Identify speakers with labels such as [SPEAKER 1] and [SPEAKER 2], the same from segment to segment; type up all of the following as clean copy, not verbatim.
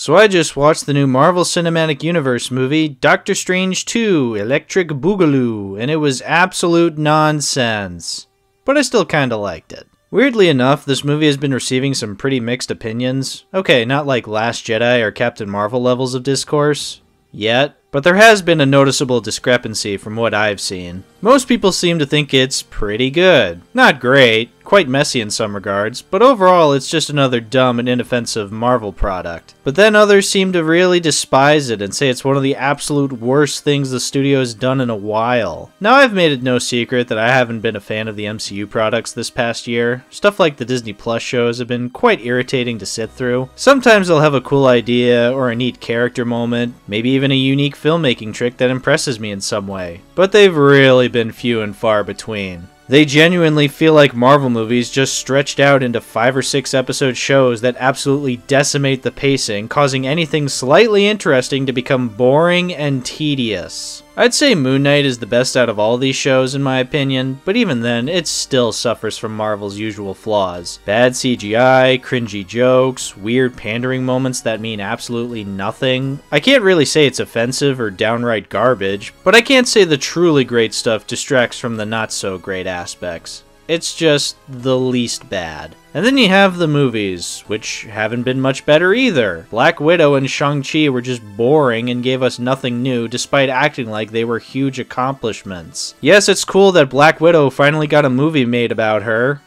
[SPEAKER 1] So I just watched the new Marvel Cinematic Universe movie, Doctor Strange 2, Electric Boogaloo, and it was absolute nonsense. But I still kinda liked it. Weirdly enough, this movie has been receiving some pretty mixed opinions. Okay, not like Last Jedi or Captain Marvel levels of discourse. Yet. But there has been a noticeable discrepancy from what I've seen. Most people seem to think it's pretty good. Not great, quite messy in some regards, but overall it's just another dumb and inoffensive Marvel product. But then others seem to really despise it and say it's one of the absolute worst things the studio has done in a while. Now I've made it no secret that I haven't been a fan of the MCU products this past year. Stuff like the Disney Plus shows have been quite irritating to sit through. Sometimes they'll have a cool idea or a neat character moment, maybe even a unique filmmaking trick that impresses me in some way. But they've really been few and far between. They genuinely feel like Marvel movies just stretched out into 5 or 6 episode shows that absolutely decimate the pacing, causing anything slightly interesting to become boring and tedious. I'd say Moon Knight is the best out of all these shows in my opinion, but even then, it still suffers from Marvel's usual flaws. Bad CGI, cringy jokes, weird pandering moments that mean absolutely nothing. I can't really say it's offensive or downright garbage, but I can't say the truly great stuff distracts from the not so great aspects. It's just the least bad. And then you have the movies, which haven't been much better either. Black Widow and Shang-Chi were just boring and gave us nothing new despite acting like they were huge accomplishments. Yes, it's cool that Black Widow finally got a movie made about her.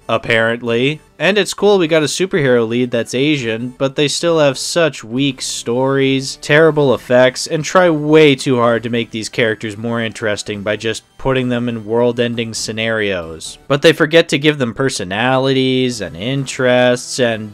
[SPEAKER 1] Apparently. And it's cool we got a superhero lead that's Asian, but they still have such weak stories, terrible effects, and try way too hard to make these characters more interesting by just putting them in world-ending scenarios. But they forget to give them personalities and interests and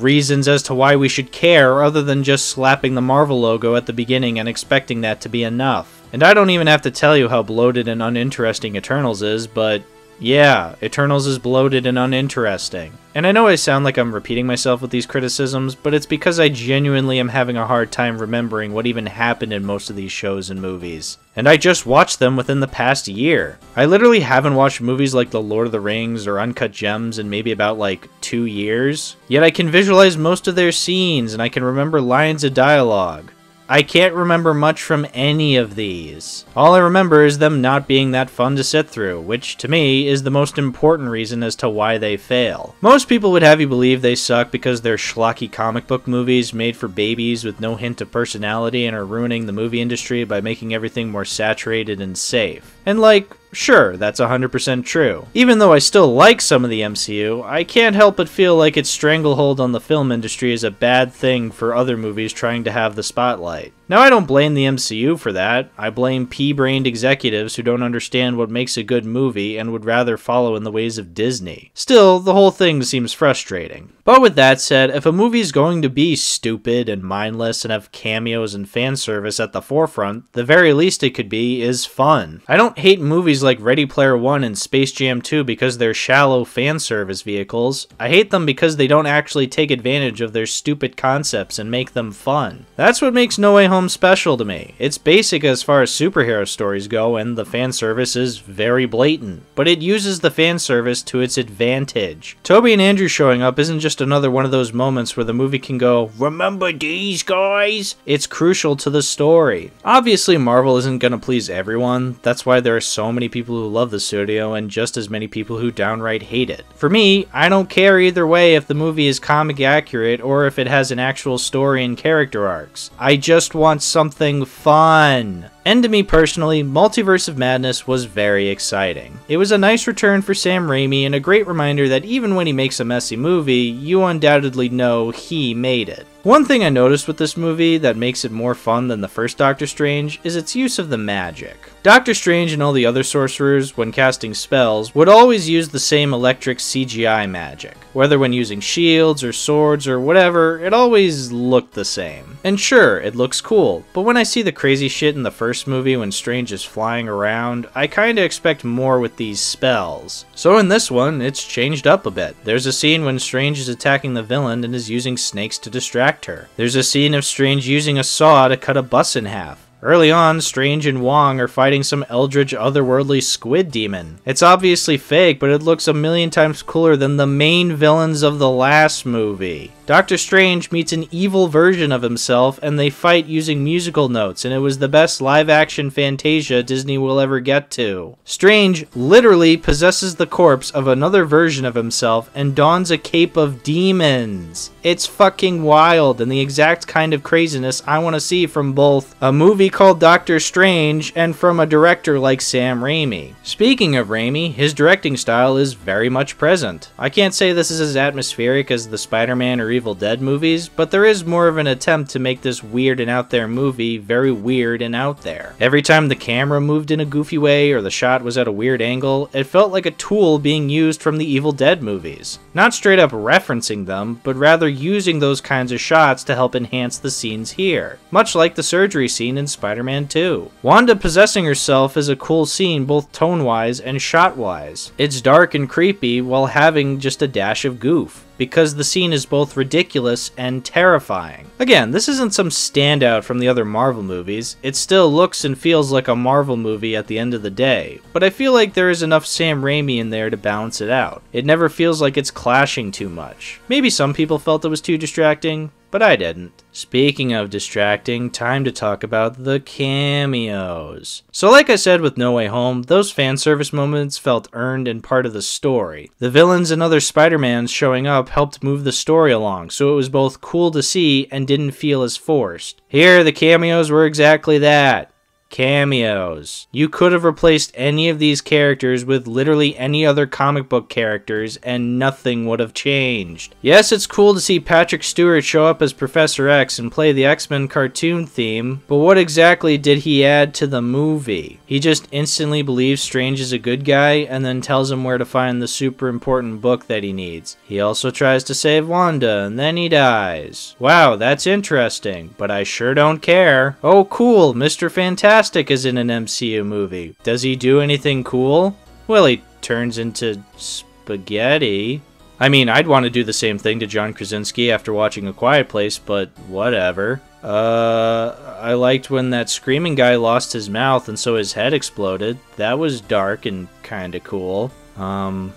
[SPEAKER 1] reasons as to why we should care other than just slapping the Marvel logo at the beginning and expecting that to be enough. And I don't even have to tell you how bloated and uninteresting Eternals is, but yeah, Eternals is bloated and uninteresting. And I know I sound like I'm repeating myself with these criticisms, but it's because I genuinely am having a hard time remembering what even happened in most of these shows and movies. And I just watched them within the past year. I literally haven't watched movies like The Lord of the Rings or Uncut Gems in maybe about like 2 years. Yet I can visualize most of their scenes and I can remember lines of dialogue. I can't remember much from any of these. All I remember is them not being that fun to sit through, which to me is the most important reason as to why they fail. Most people would have you believe they suck because they're schlocky comic book movies made for babies with no hint of personality and are ruining the movie industry by making everything more saturated and safe. And like, sure, that's 100% true. Even though I still like some of the MCU, I can't help but feel like its stranglehold on the film industry is a bad thing for other movies trying to have the spotlight. Now, I don't blame the MCU for that. I blame pea-brained executives who don't understand what makes a good movie and would rather follow in the ways of Disney. Still, the whole thing seems frustrating. But with that said, if a movie's going to be stupid and mindless and have cameos and fan service at the forefront, the very least it could be is fun. I don't hate movies like Ready Player One and Space Jam 2 because they're shallow fan service vehicles. I hate them because they don't actually take advantage of their stupid concepts and make them fun. That's what makes No Way Home special to me. It's basic as far as superhero stories go, and the fan service is very blatant, but it uses the fan service to its advantage. Toby and Andrew showing up isn't just another one of those moments where the movie can go, "Remember these guys?" It's crucial to the story. Obviously, Marvel isn't gonna please everyone. That's why there are so many people who love the studio and just as many people who downright hate it. For me, I don't care either way if the movie is comic accurate or if it has an actual story and character arcs. I just want something fun. And to me personally, Multiverse of Madness was very exciting. It was a nice return for Sam Raimi and a great reminder that even when he makes a messy movie, you undoubtedly know he made it. One thing I noticed with this movie that makes it more fun than the first Doctor Strange is its use of the magic. Doctor Strange and all the other sorcerers, when casting spells, would always use the same electric CGI magic. Whether when using shields or swords or whatever, it always looked the same. And sure, it looks cool, but when I see the crazy shit in the first movie when Strange is flying around, I kinda expect more with these spells. So in this one, it's changed up a bit. There's a scene when Strange is attacking the villain and is using snakes to distract her. There's a scene of Strange using a saw to cut a bus in half. Early on, Strange and Wong are fighting some eldritch otherworldly squid demon. It's obviously fake, but it looks a million times cooler than the main villains of the last movie. Doctor Strange meets an evil version of himself and they fight using musical notes, and it was the best live-action Fantasia Disney will ever get to. Strange literally possesses the corpse of another version of himself and dons a cape of demons. It's fucking wild and the exact kind of craziness I want to see from both a movie called Doctor Strange and from a director like Sam Raimi. Speaking of Raimi, his directing style is very much present. I can't say this is as atmospheric as the Spider-Man or Evil Dead movies, but there is more of an attempt to make this weird and out there movie very weird and out there. Every time the camera moved in a goofy way or the shot was at a weird angle, it felt like a tool being used from the Evil Dead movies. Not straight up referencing them, but rather using those kinds of shots to help enhance the scenes here. Much like the surgery scene in Spider-Man 2. Wanda possessing herself is a cool scene both tone-wise and shot-wise. It's dark and creepy while having just a dash of goof, because the scene is both ridiculous and terrifying. Again, this isn't some standout from the other Marvel movies. It still looks and feels like a Marvel movie at the end of the day, but I feel like there is enough Sam Raimi in there to balance it out. It never feels like it's clashing too much. Maybe some people felt it was too distracting, but I didn't. Speaking of distracting, time to talk about the cameos. So like I said with No Way Home, those fan service moments felt earned and part of the story. The villains and other Spider-Mans showing up helped move the story along, so it was both cool to see and didn't feel as forced. Here, the cameos were exactly that. Cameos. You could have replaced any of these characters with literally any other comic book characters and nothing would have changed. Yes, it's cool to see Patrick Stewart show up as Professor X and play the X-Men cartoon theme, but what exactly did he add to the movie? He just instantly believes Strange is a good guy and then tells him where to find the super important book that he needs. He also tries to save Wanda and then he dies. Wow, that's interesting, but I sure don't care. Oh cool, Mr. Fantastic is in an MCU movie. Does he do anything cool? Well, he turns into spaghetti. I mean, I'd want to do the same thing to John Krasinski after watching A Quiet Place, but whatever. I liked when that screaming guy lost his mouth and so his head exploded. That was dark and kinda cool. I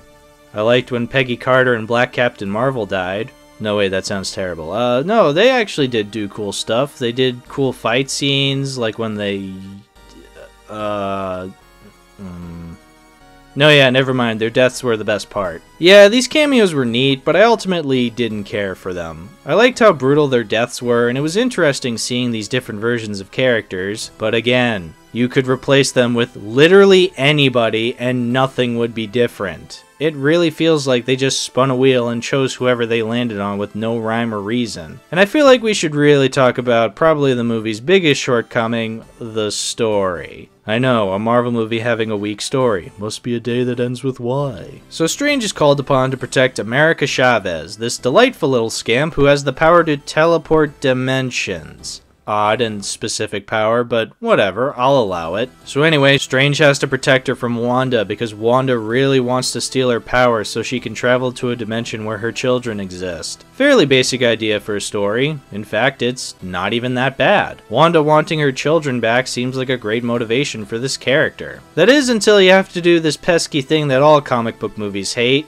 [SPEAKER 1] liked when Peggy Carter and Black Captain Marvel died. No, wait, that sounds terrible. No, they actually did do cool stuff. They did cool fight scenes, like when they... No, yeah, never mind. Their deaths were the best part. Yeah, these cameos were neat, but I ultimately didn't care for them. I liked how brutal their deaths were, and it was interesting seeing these different versions of characters, but again, you could replace them with literally anybody and nothing would be different. It really feels like they just spun a wheel and chose whoever they landed on with no rhyme or reason. And I feel like we should really talk about probably the movie's biggest shortcoming, the story. I know, a Marvel movie having a weak story. Must be a day that ends with Y. So Strange is called upon to protect America Chavez, this delightful little scamp who has the power to teleport dimensions. Odd and specific power, but whatever, I'll allow it. So anyway, Strange has to protect her from Wanda because Wanda really wants to steal her power so she can travel to a dimension where her children exist. Fairly basic idea for a story. In fact, it's not even that bad. Wanda wanting her children back seems like a great motivation for this character. That is until you have to do this pesky thing that all comic book movies hate.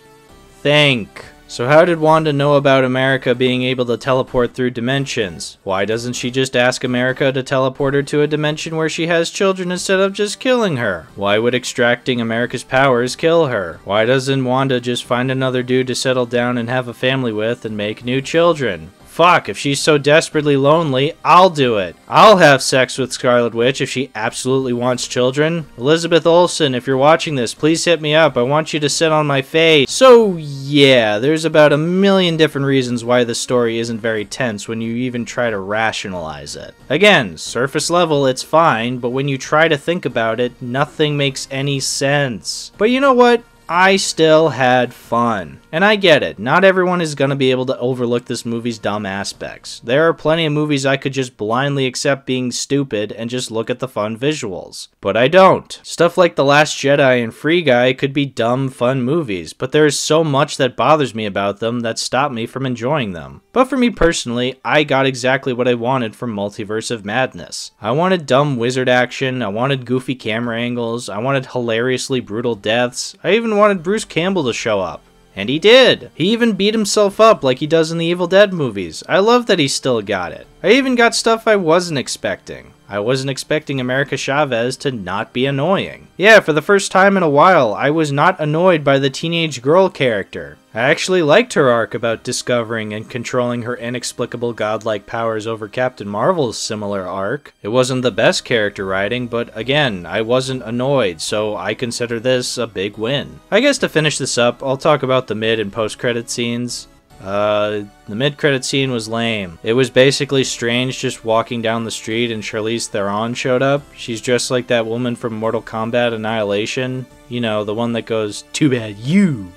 [SPEAKER 1] Think. So how did Wanda know about America being able to teleport through dimensions? Why doesn't she just ask America to teleport her to a dimension where she has children instead of just killing her? Why would extracting America's powers kill her? Why doesn't Wanda just find another dude to settle down and have a family with and make new children? Fuck, if she's so desperately lonely, I'll do it. I'll have sex with Scarlet Witch if she absolutely wants children. Elizabeth Olsen, if you're watching this, please hit me up. I want you to sit on my face. So yeah, there's about a million different reasons why this story isn't very tense when you even try to rationalize it. Again, surface level, it's fine, but when you try to think about it, nothing makes any sense. But you know what? I still had fun. And I get it, not everyone is going to be able to overlook this movie's dumb aspects. There are plenty of movies I could just blindly accept being stupid and just look at the fun visuals. But I don't. Stuff like The Last Jedi and Free Guy could be dumb, fun movies, but there is so much that bothers me about them that stop me from enjoying them. But for me personally, I got exactly what I wanted from Multiverse of Madness. I wanted dumb wizard action, I wanted goofy camera angles, I wanted hilariously brutal deaths, I even wanted Bruce Campbell to show up. And he did! He even beat himself up like he does in the Evil Dead movies. I love that he still got it. I even got stuff I wasn't expecting. I wasn't expecting America Chavez to not be annoying. Yeah, for the first time in a while, I was not annoyed by the teenage girl character. I actually liked her arc about discovering and controlling her inexplicable godlike powers over Captain Marvel's similar arc. It wasn't the best character writing, but again, I wasn't annoyed, so I consider this a big win. I guess to finish this up, I'll talk about the mid and post-credit scenes. The mid-credit scene was lame. It was basically Strange just walking down the street and Charlize Theron showed up. She's dressed like that woman from Mortal Kombat Annihilation. You know, the one that goes, "Too bad you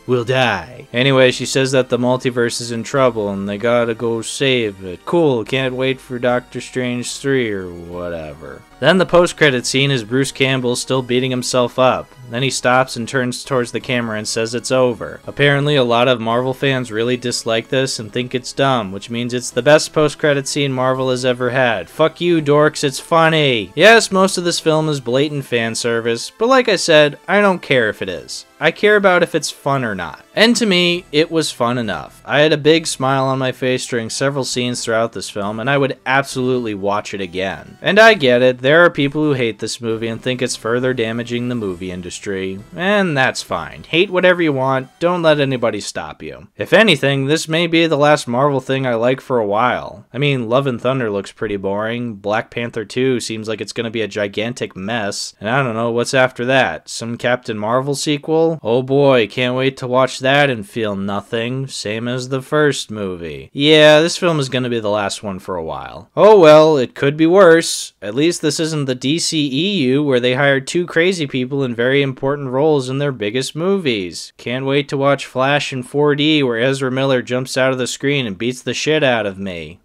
[SPEAKER 1] will die." Anyway, she says that the multiverse is in trouble and they gotta go save it. Cool, can't wait for Doctor Strange 3 or whatever. Then the post-credit scene is Bruce Campbell still beating himself up. Then he stops and turns towards the camera and says it's over. Apparently a lot of Marvel fans really dislike this and think it's dumb, which means it's the best post-credit scene Marvel has ever had. Fuck you, dorks, it's funny! Yes, most of this film is blatant fan service, but like I said, I don't care if it is. I care about if it's fun or not. And to me, it was fun enough. I had a big smile on my face during several scenes throughout this film, and I would absolutely watch it again. And I get it, there are people who hate this movie and think it's further damaging the movie industry, and that's fine. Hate whatever you want, don't let anybody stop you. If anything, this may be the last Marvel thing I like for a while. I mean, Love and Thunder looks pretty boring, Black Panther 2 seems like it's gonna be a gigantic mess, and I don't know what's after that. Some Captain Marvel sequel? Oh boy, can't wait to watch that and feel nothing, same as the first movie. Yeah, this film is gonna be the last one for a while. Oh well, it could be worse. At least this isn't the DCEU where they hired two crazy people in very important roles in their biggest movies. Can't wait to watch Flash in 4D where Ezra Miller jumps out of the screen and beats the shit out of me.